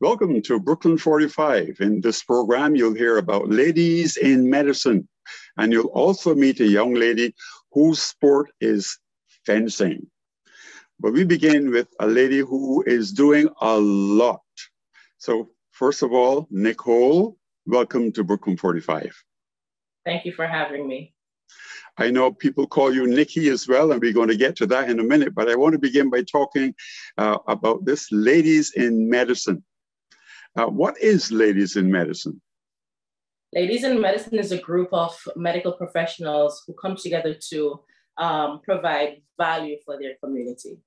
Welcome to Brooklyn 45. In this program, you'll hear about ladies in medicine, and you'll also meet a young lady whose sport is fencing. But we begin with a lady who is doing a lot. So first of all, Nicole, welcome to Brooklyn 45. Thank you for having me. I know people call you Nikki as well, and we're going to get to that in a minute, but I want to begin by talking about this Ladies in Medicine. What is Ladies in Medicine? Ladies in Medicine is a group of medical professionals who come together to provide value for their community.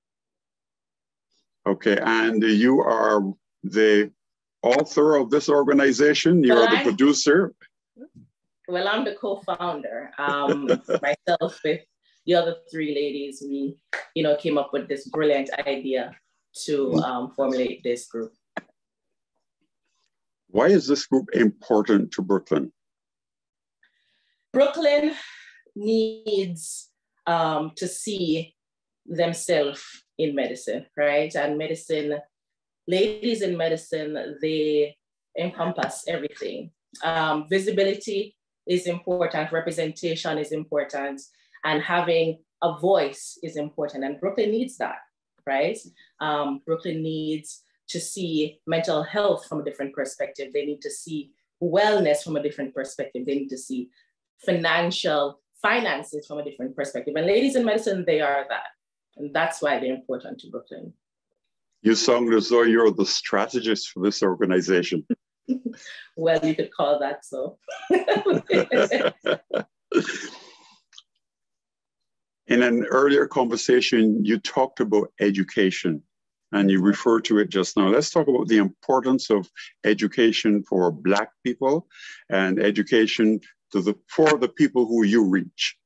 Okay, and you are the author of this organization? You're the producer? Well, I'm the co-founder. Myself with the other three ladies, we came up with this brilliant idea to formulate this group. Why is this group important to Brooklyn? Brooklyn needs to see themselves in medicine, right? And medicine, ladies in medicine, they encompass everything. Visibility is important, representation is important, and having a voice is important. And Brooklyn needs that, right? Brooklyn needs to see mental health from a different perspective. They need to see wellness from a different perspective. They need to see finances from a different perspective. And ladies in medicine, they are that. And that's why they're important to Brooklyn. You sound as though you're the strategist for this organization. Well, you could call that so. In an earlier conversation, you talked about education. And you referred to it just now. Let's talk about the importance of education for Black people and education for the people who you reach.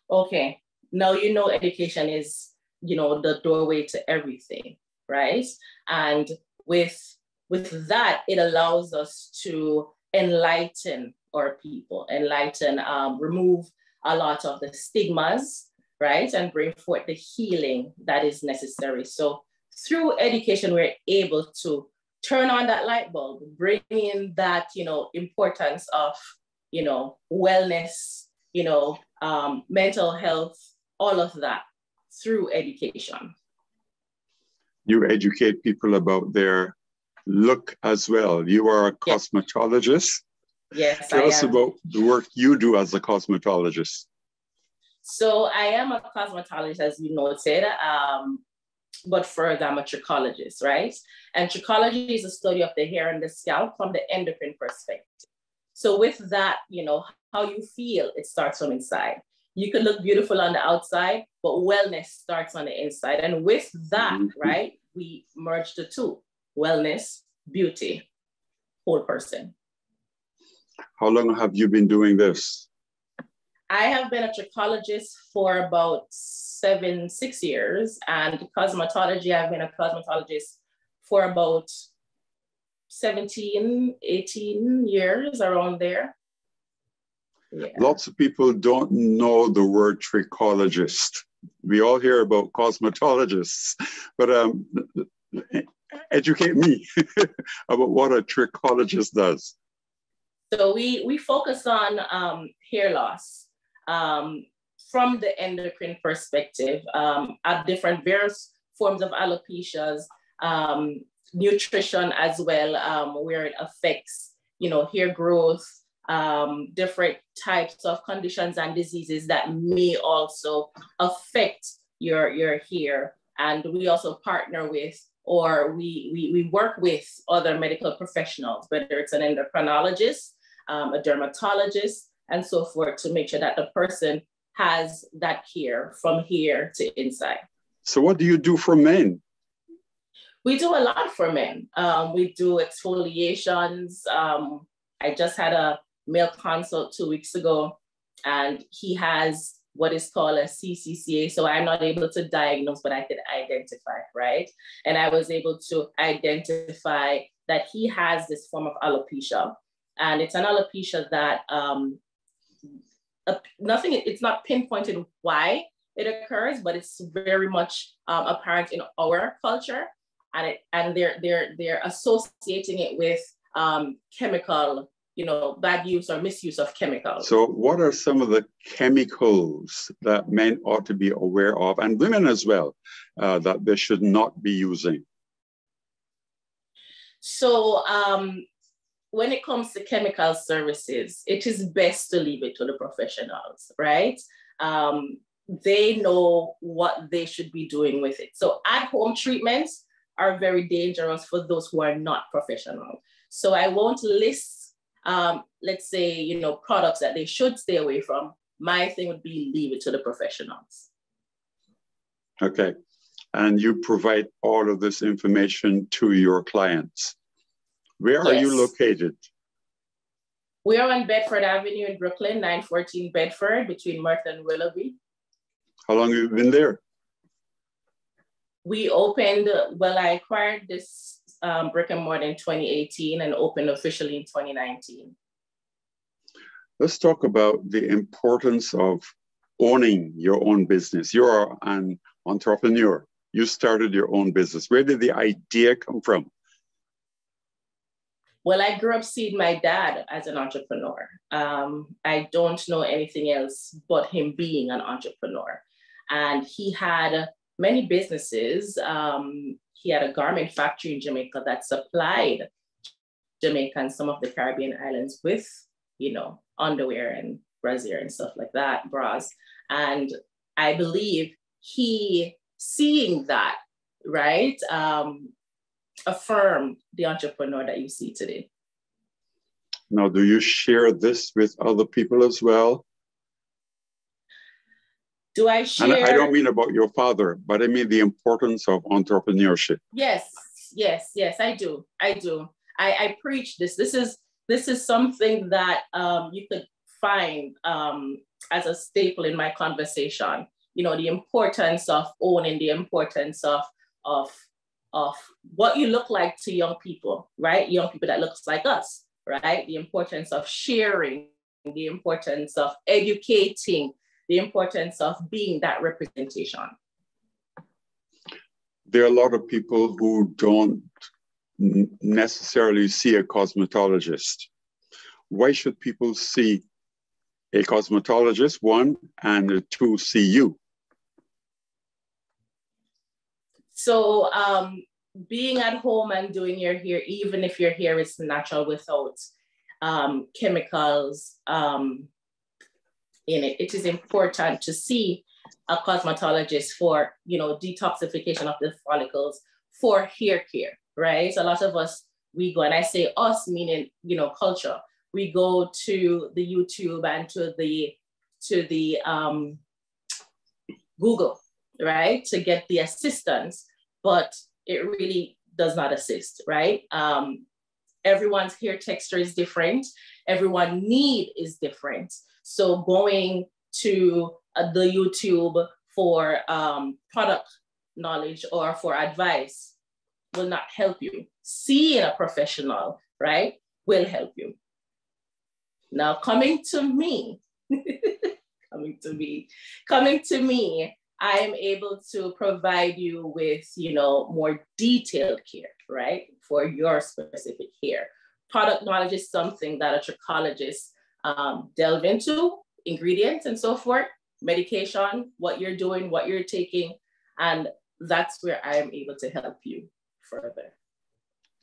Okay. Now, education is, the doorway to everything, right? And with that, it allows us to enlighten our people, remove a lot of the stigmas, right? And bring forth the healing that is necessary. So through education, we're able to turn on that light bulb, bring in that, importance of, wellness, mental health, all of that through education. You educate people about their look as well. You are a cosmetologist. Yes, Tell us about the work you do as a cosmetologist. So I am a cosmetologist, as you noted, but further, I'm a trichologist, right? And trichology is a study of the hair and the scalp from the endocrine perspective. So with that, how you feel, it starts from inside. You can look beautiful on the outside, but wellness starts on the inside. And with that, right, we merge the two, wellness, beauty, whole person. How long have you been doing this? I have been a trichologist for about 6 years, and cosmetology, I've been a cosmetologist for about 17, 18 years, around there. Yeah. Lots of people don't know the word trichologist. We all hear about cosmetologists, but educate me about what a trichologist does. So we focus on hair loss. From the endocrine perspective, at different various forms of alopecias, nutrition as well, where it affects, hair growth, different types of conditions and diseases that may also affect your hair. And we also partner with, or we work with other medical professionals, whether it's an endocrinologist, a dermatologist, and so forth, to make sure that the person has that care from here to inside. So what do you do for men? We do a lot for men. We do exfoliations. I just had a male consult 2 weeks ago, and he has what is called a CCCA. So I'm not able to diagnose, but I could identify, right? And I was able to identify that he has this form of alopecia. And it's an alopecia that nothing, it's not pinpointed why it occurs, but it's very much apparent in our culture, and they're associating it with chemical, bad use or misuse of chemicals. So what are some of the chemicals that men ought to be aware of, and women as well, that they should not be using? So when it comes to chemical services, it is best to leave it to the professionals, right? They know what they should be doing with it. So at-home treatments are very dangerous for those who are not professional. So I won't list, let's say, products that they should stay away from. My thing would be leave it to the professionals. Okay. And you provide all of this information to your clients. Where are you located? We are on Bedford Avenue in Brooklyn, 914 Bedford, between Merton and Willoughby. How long have you been there? We opened, I acquired this brick and mortar in 2018 and opened officially in 2019. Let's talk about the importance of owning your own business. You're an entrepreneur. You started your own business. Where did the idea come from? Well, I grew up seeing my dad as an entrepreneur. I don't know anything else but him being an entrepreneur. And he had many businesses. He had a garment factory in Jamaica that supplied Jamaica and some of the Caribbean islands with, underwear and brassiere and stuff like that, bras. And I believe he, seeing that, right, affirmed the entrepreneur that you see today. Now, do you share this with other people as well? Do I share? And I don't mean about your father, but I mean the importance of entrepreneurship. Yes, I do. I preach this. This is something that you could find as a staple in my conversation. The importance of owning, the importance of what you look like to young people, right? Young people that looks like us, right? The importance of sharing, the importance of educating, the importance of being that representation. There are a lot of people who don't necessarily see a cosmetologist. Why should people see a cosmetologist, one, and two, see you? So being at home and doing your hair, even if your hair is natural without chemicals in it, it is important to see a cosmetologist for, detoxification of the follicles, for hair care, right? So a lot of us, we go, and I say us, meaning, culture, we go to the YouTube and to the Google, right, to get the assistance, but it really does not assist, right? Everyone's hair texture is different. Everyone's need is different. So going to the YouTube for product knowledge or for advice will not help you. Seeing a professional, right, will help you. Now, coming to me, I am able to provide you with, more detailed care, right, for your specific hair. Product knowledge is something that a trichologist delve into, ingredients and so forth, medication, what you're doing, what you're taking, and that's where I am able to help you further.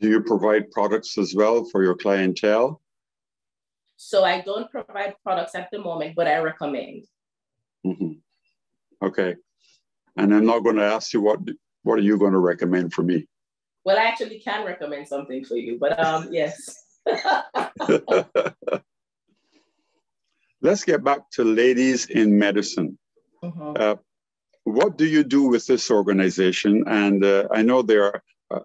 Do you provide products as well for your clientele? So I don't provide products at the moment, but I recommend. Mm-hmm. Okay. And I'm not going to ask you what are you going to recommend for me? Well, I actually can recommend something for you, but yes. Let's get back to Ladies in Medicine. Mm-hmm. What do you do with this organization? And I know there are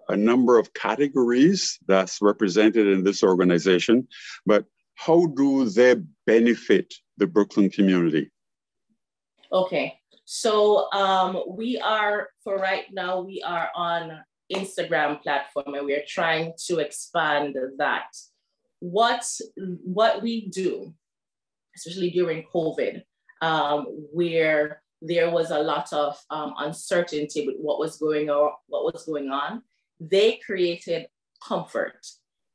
a number of categories that's represented in this organization, but how do they benefit the Brooklyn community? Okay, so we are, for right now, we are on Instagram platform and we are trying to expand that. What we do especially during COVID, where there was a lot of uncertainty with what was going on. They created comfort.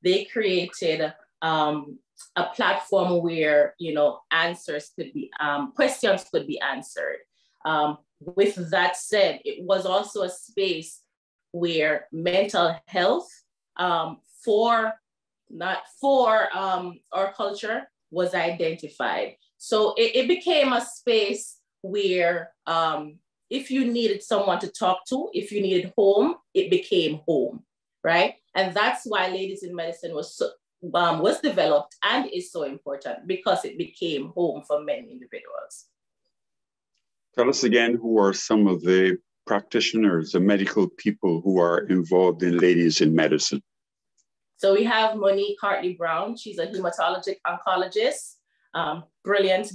They created a platform where, you know, questions could be answered. With that said, it was also a space where mental health for our culture was identified. So it became a space where if you needed someone to talk to, if you needed home, it became home, right? And that's why Ladies in Medicine was developed and is so important, because it became home for many individuals. Tell us again, who are some of the practitioners, the medical people who are involved in Ladies in Medicine? So we have Monique Hartley-Brown. She's a hematologic oncologist. Brilliant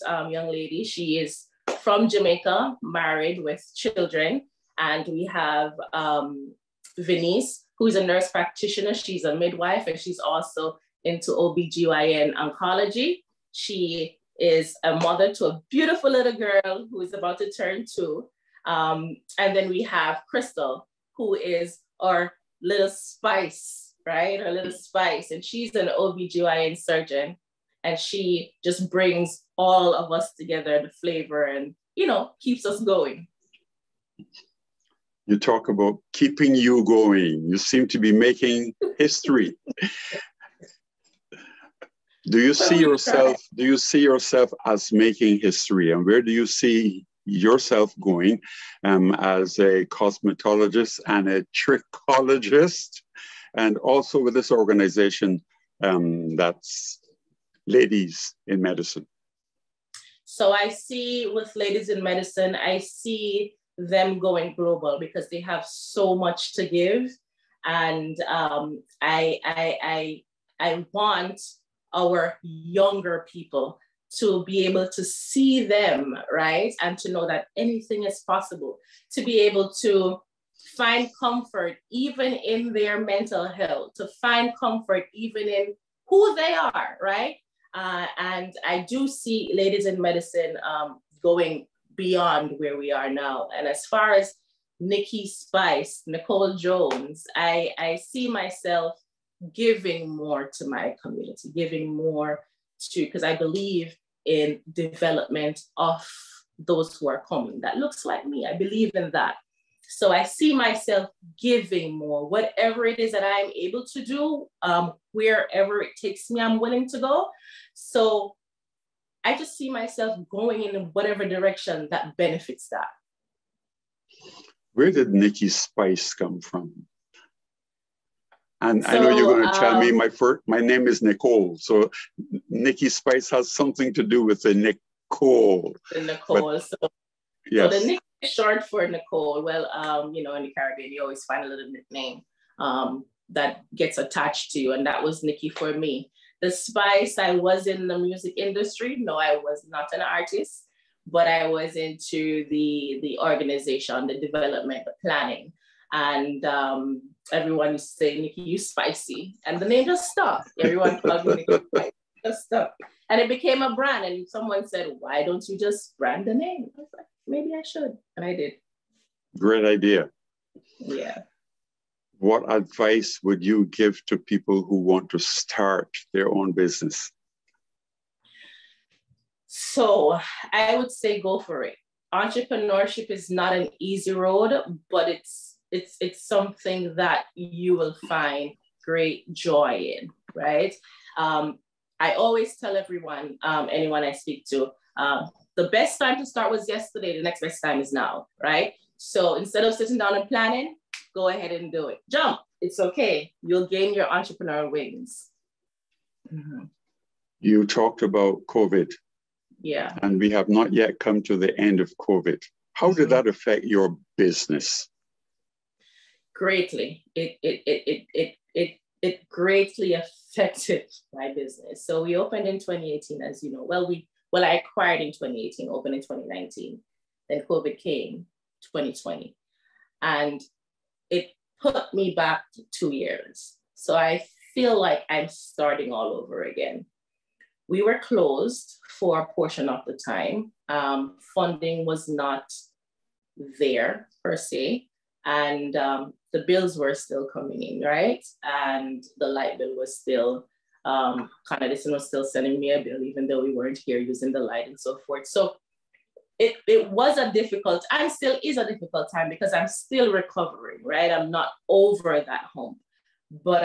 young lady. She is from Jamaica, married with children. And we have Venice, who is a nurse practitioner. She's a midwife, and she's also into OBGYN oncology. She is a mother to a beautiful little girl who is about to turn 2. And then we have Crystal, who is our little spice, right? Our little spice. And she's an OBGYN surgeon. And she just brings all of us together, the flavor, and, you know, keeps us going. You talk about keeping you going. You seem to be making history. Do you see yourself as making history? And where do you see yourself going as a cosmetologist and a trichologist, and also with this organization that's Ladies in Medicine? So I see with Ladies in Medicine, I see them going global because they have so much to give. And I want our younger people to be able to see them, right? And to know that anything is possible, to be able to find comfort even in their mental health, to find comfort even in who they are, right? And I do see Ladies in Medicine going beyond where we are now. And as far as Nicole Jones, I see myself giving more to my community, giving more to, because I believe in development of those who are coming. That looks like me. I believe in that. So I see myself giving more, whatever it is that I'm able to do, wherever it takes me, I'm willing to go. So I just see myself going in whatever direction that benefits that. Where did Nikki Spice come from? And so, I know you're going to tell me my name is Nicole. So Nikki Spice has something to do with the Nicole. The Nicole. But, yes. So the Nick is short for Nicole. Well, you know, in the Caribbean, you always find a little nickname that gets attached to you. And that was Nikki for me. The Spice, I was in the music industry. No, I was not an artist, but I was into the organization, the development, the planning. And everyone used to say, Nikki, you spicy. And the name just stuck. Everyone called me Nikki Spicy. Just stuck. And it became a brand. And someone said, why don't you just brand the name? I was like, maybe I should. And I did. Great idea. Yeah. What advice would you give to people who want to start their own business? So I would say go for it. Entrepreneurship is not an easy road, but it's something that you will find great joy in, right? I always tell everyone, anyone I speak to, the best time to start was yesterday, the next best time is now, right? So instead of sitting down and planning, go ahead and do it. Jump, it's okay. You'll gain your entrepreneurial wings. Mm-hmm. You talked about COVID. Yeah. And we have not yet come to the end of COVID. How did that affect your business? Greatly. It greatly affected my business. So we opened in 2018, as you know. Well, I acquired in 2018, opened in 2019. Then COVID came 2020. And it put me back to 2 years. So I feel like I'm starting all over again. we were closed for a portion of the time. Funding was not there per se, and the bills were still coming in, right? And the light bill was still was still sending me a bill, even though we weren't here using the light and so forth. So it was a difficult, and still is a difficult time, because I'm still recovering, right? I'm not over that hump, but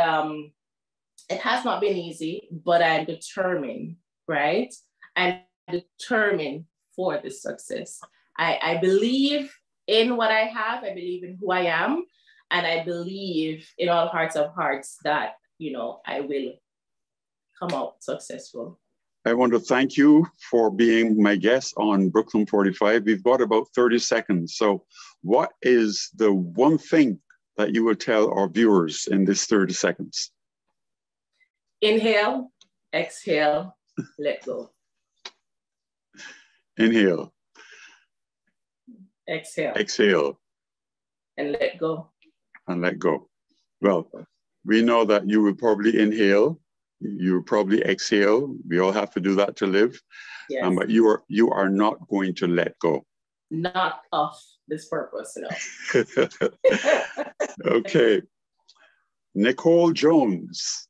it has not been easy, but I'm determined, right? I'm determined for this success. I believe in what I have, I believe in who I am, and I believe in all hearts of hearts that, I will come out successful. I want to thank you for being my guest on Brooklyn 45. We've got about 30 seconds. So what is the one thing that you would tell our viewers in this 30 seconds? Inhale, exhale, let go. Inhale. Exhale. Exhale. And let go. And let go. Well, we know that you will probably inhale. You probably exhale. We all have to do that to live. Yes. But you are not going to let go. Not of this purpose, no. Okay. Nicole Jones,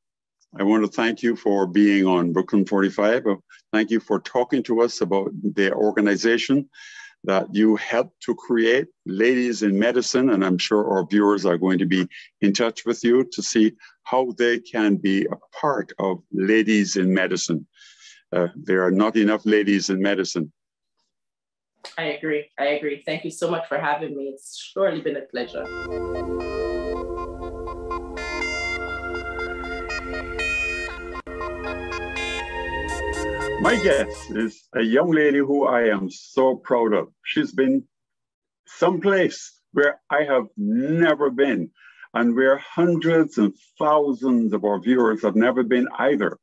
I want to thank you for being on Brooklyn 45. Thank you for talking to us about the organization that you helped to create, Ladies in Medicine, and I'm sure our viewers are going to be in touch with you to see how they can be a part of Ladies in Medicine. There are not enough ladies in medicine. I agree. Thank you so much for having me. It's surely been a pleasure. My guest is a young lady who I am so proud of. She's been someplace where I have never been, and where hundreds and thousands of our viewers have never been either.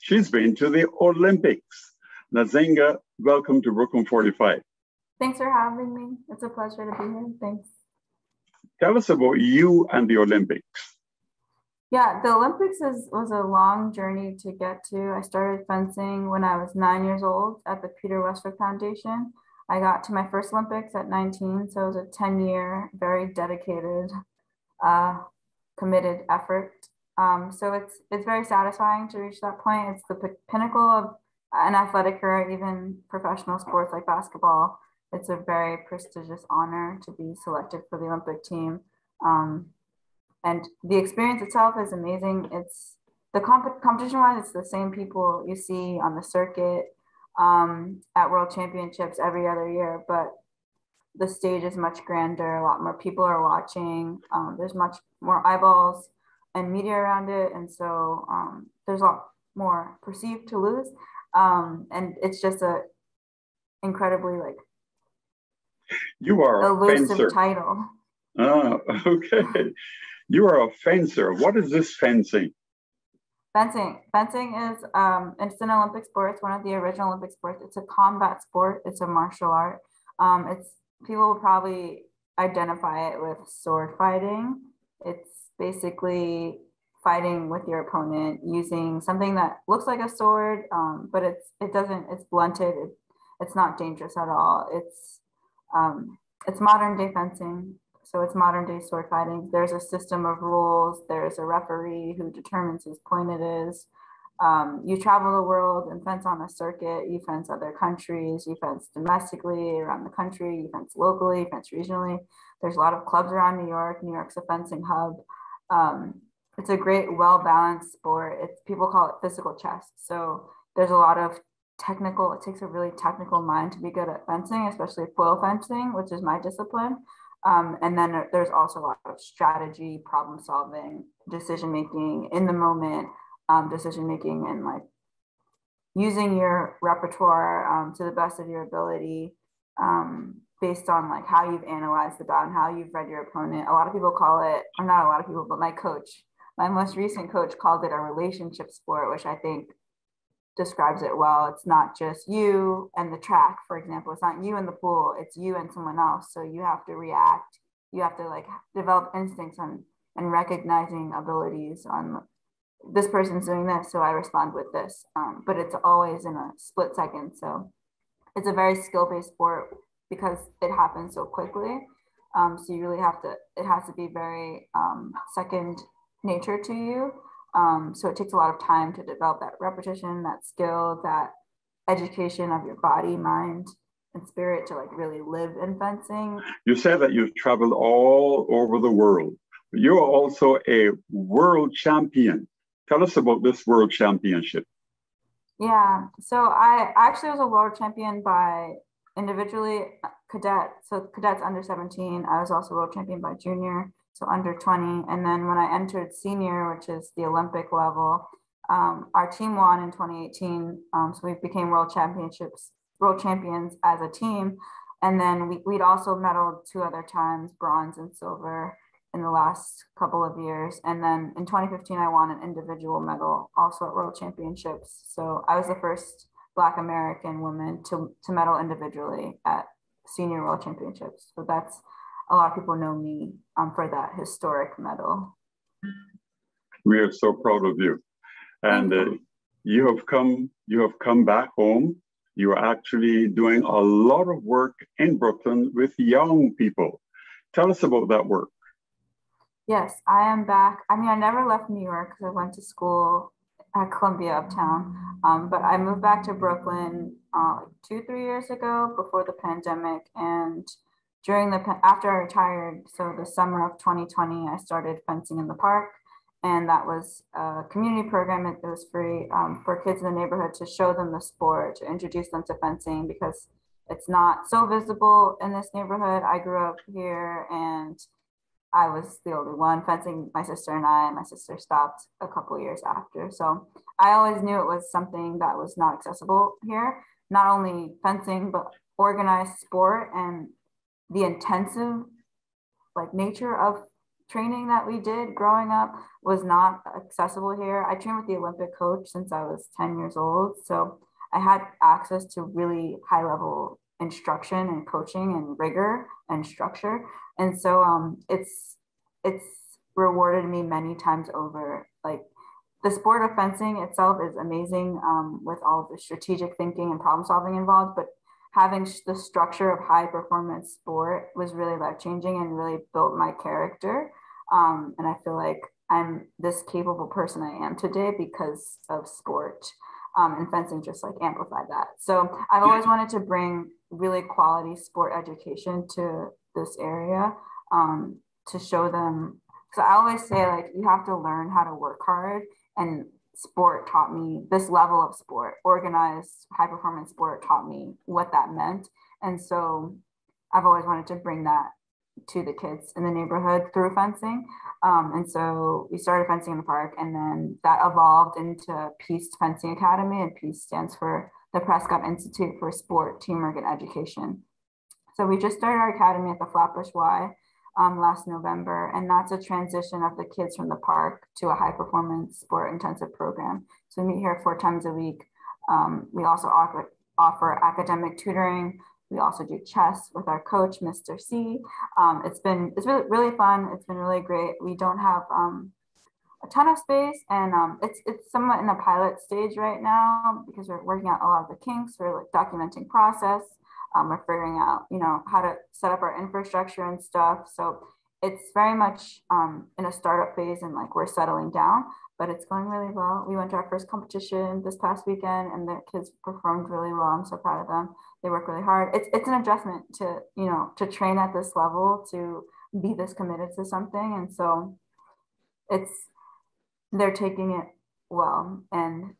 She's been to the Olympics. Nzingha, welcome to Brooklyn 45. Thanks for having me. It's a pleasure to be here. Thanks. Tell us about you and the Olympics. Yeah, the Olympics was a long journey to get to. I started fencing when I was 9 years old at the Peter Westbrook Foundation. I got to my first Olympics at 19, so it was a 10-year, very dedicated, committed effort. So it's very satisfying to reach that point. It's the pinnacle of an athletic career, even professional sports like basketball. It's a very prestigious honor to be selected for the Olympic team. And the experience itself is amazing. It's the competition-wise, it's the same people you see on the circuit at World Championships every other year, but the stage is much grander. A lot more people are watching. There's much more eyeballs and media around it, and so there's a lot more perceived to lose. And it's just a incredibly you are elusive a fencer. Title. Ah, okay. You are a fencer. What is this fencing? Fencing is it's an Olympic sport. It's one of the original Olympic sports. It's a combat sport. It's a martial art. People will probably identify it with sword fighting. It's basically fighting with your opponent using something that looks like a sword, but it's blunted. It's not dangerous at all. It's modern day fencing. So it's modern day sword fighting. There's a system of rules. There's a referee who determines whose point it is. You travel the world and fence on a circuit. You fence other countries. You fence domestically around the country. You fence locally, you fence regionally. There's a lot of clubs around New York. New York's a fencing hub. It's a great, well-balanced sport. People call it physical chess. So there's a lot of it takes a really technical mind to be good at fencing, especially foil fencing, which is my discipline. And then there's also a lot of strategy, problem solving, decision making in the moment, decision making, and using your repertoire to the best of your ability, based on how you've analyzed the bout and how you've read your opponent. A lot of people call it, or not a lot of people, but my most recent coach called it a relationship sport, which I think describes it well. It's not just you and the track, for example. It's not you and the pool, it's you and someone else. So you have to react. You have to develop instincts and recognizing abilities on this person's doing this, so I respond with this. But it's always in a split second. So it's a very skill-based sport because it happens so quickly. So you really have to, it has to be very second nature to you. So it takes a lot of time to develop that repetition, that skill, that education of your body, mind, and spirit to like really live in fencing. You said that you've traveled all over the world. You're also a world champion. Tell us about this world championship. Yeah, so I actually was a world champion by individually cadet. So cadets under 17. I was also world champion by junior, so under 20. And then when I entered senior, which is the Olympic level, our team won in 2018. So we became world champions as a team. And then we'd also medaled 2 other times, bronze and silver, in the last couple of years. And then in 2015, I won an individual medal also at World Championships. So I was the first Black American woman to medal individually at Senior World Championships. So that's, a lot of people know me for that historic medal. We are so proud of you. And you have come back home. You are actually doing a lot of work in Brooklyn with young people. Tell us about that work. Yes, I am back. I mean, I never left New York because I went to school at Columbia Uptown, but I moved back to Brooklyn like 2-3 years ago before the pandemic. And after I retired, so the summer of 2020, I started fencing in the park. And that was a community program. It was free for kids in the neighborhood to show them the sport, to introduce them to fencing, because it's not so visible in this neighborhood. I grew up here and I was the only one fencing, my sister and I, and my sister stopped a couple years after. So I always knew it was something that was not accessible here, not only fencing, but organized sport and the intensive like nature of training that we did growing up was not accessible here. I trained with the Olympic coach since I was 10 years old. So I had access to really high level instruction and coaching and rigor and structure. And so it's rewarded me many times over. Like the sport of fencing itself is amazing with all the strategic thinking and problem solving involved, but having the structure of high performance sport was really life changing and really built my character. And I feel like I'm this capable person I am today because of sport. And fencing just like amplified that. So I've always wanted to bring really quality sport education to this area to show them. So I always say like, you have to learn how to work hard, and sport taught me this level of sport. Organized high performance sport taught me what that meant. And so I've always wanted to bring that to the kids in the neighborhood through fencing. And so we started fencing in the park, and then that evolved into PISTE Fencing Academy, and PISTE stands for the Prescod Institute for Sport, Teamwork, and Education. So we just started our academy at the Flatbush Y last November, and that's a transition of the kids from the park to a high performance sport intensive program. So we meet here 4 times a week. We also offer academic tutoring. We also do chess with our coach, Mr. C. It's really fun. It's been really great. We don't have a ton of space, and it's somewhat in the pilot stage right now because we're working out a lot of the kinks. We're like documenting process. We're figuring out, how to set up our infrastructure and stuff. So it's very much in a startup phase, and like we're settling down, but it's going really well. We went to our first competition this past weekend, and the kids performed really well. I'm so proud of them. They work really hard. It's an adjustment to, to train at this level, to be this committed to something. And so they're taking it well. And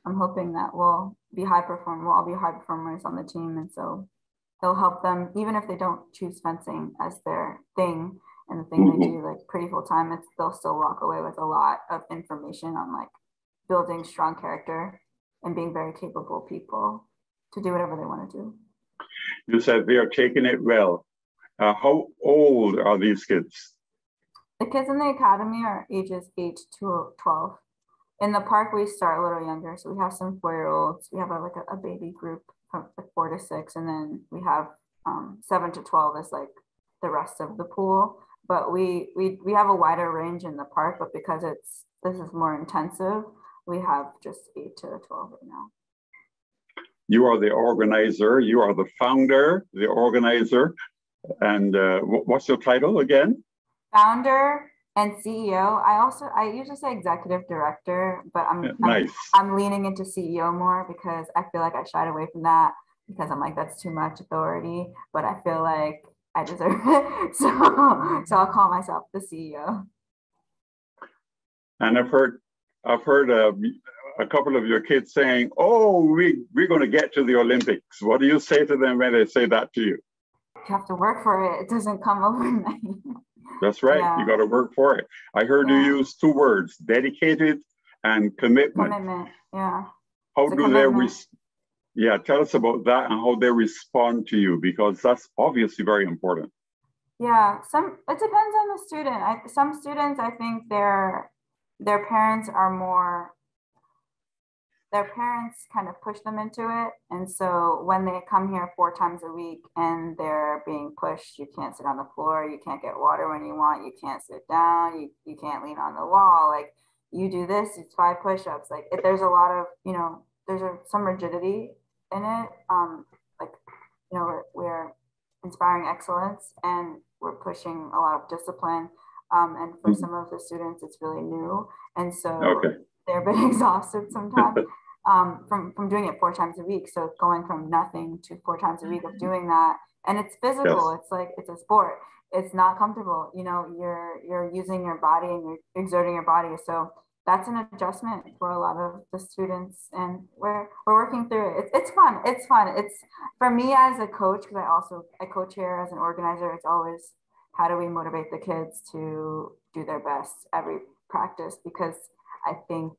I'm hoping that we'll all be high performers on the team. And so it'll help them, even if they don't choose fencing as their thing and the thing they do like pretty full time, they'll still walk away with a lot of information on like building strong character and being very capable people to do whatever they want to do. You said they are taking it well. How old are these kids? The kids in the academy are ages 8 to 12. In the park, we start a little younger. So we have some 4-year-olds. We have a baby group from 4 to 6. And then we have 7 to 12 is like the rest of the pool. But we have a wider range in the park, but because this is more intensive. We have just 8 to 12 right now. You are the organizer. You are the founder, the organizer. And what's your title again? Founder and CEO. I usually say executive director, but I'm leaning into CEO more because I feel like I shied away from that because I'm like, that's too much authority, but I feel like I deserve it. So I'll call myself the CEO. And I've heard a couple of your kids saying, "Oh, we're going to get to the Olympics." What do you say to them when they say that to you? You have to work for it. It doesn't come overnight. That's right. Yeah. You got to work for it. I heard you use 2 words: dedicated and commitment. Commitment. Yeah. How do they tell us about that and how they respond to you, because that's obviously very important. Yeah, it depends on the student. Some students, I think their parents kind of push them into it. And so when they come here 4 times a week and they're being pushed, you can't sit on the floor, you can't get water when you want, you can't sit down, you can't lean on the wall. Like, you do this, it's 5 push-ups. Like, there's a lot of, there's some rigidity in it. We're inspiring excellence and we're pushing a lot of discipline. And for some of the students, it's really new. And so they're a bit exhausted sometimes from doing it 4 times a week. So going from nothing to 4 times a week of doing that. And it's physical. Yes. It's like, it's a sport. It's not comfortable. You're using your body and you're exerting your body. So that's an adjustment for a lot of the students, and we're working through it. It's fun. It's fun. It's, for me as a coach, because I coach here as an organizer, it's always, how do we motivate the kids to do their best every practice? Because I think,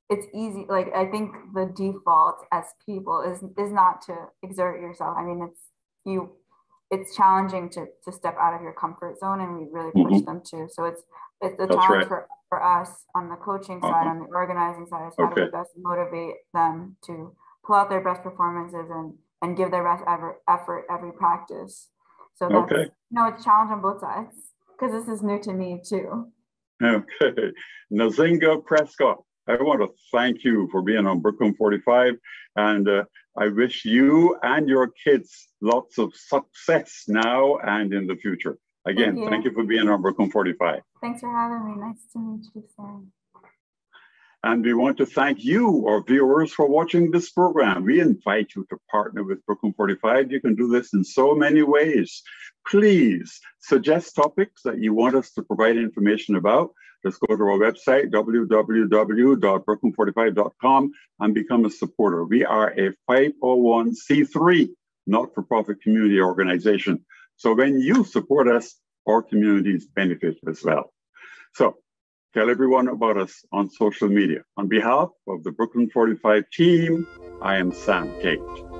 it's easy. Like, I think the default as people is not to exert yourself. I mean, it's challenging to step out of your comfort zone, and we really push them to. So it's a challenge for us on the coaching side, on the organizing side, is how do we best motivate them to pull out their best performances and give their best effort every practice. So that's, it's a challenge on both sides, because this is new to me too. Okay. Nzingha Prescod, I want to thank you for being on Brooklyn 45, and I wish you and your kids lots of success now and in the future. Again, thank you for being on Brooklyn 45. Thanks for having me. Nice to meet you, Sam. And we want to thank you, our viewers, for watching this program. We invite you to partner with Brooklyn 45. You can do this in so many ways. Please suggest topics that you want us to provide information about. Just go to our website, www.brooklyn45.com, and become a supporter. We are a 501c3 not-for-profit community organization. So when you support us, our communities benefit as well. So tell everyone about us on social media. On behalf of the Brooklyn 45 team, I am Sam Taitt.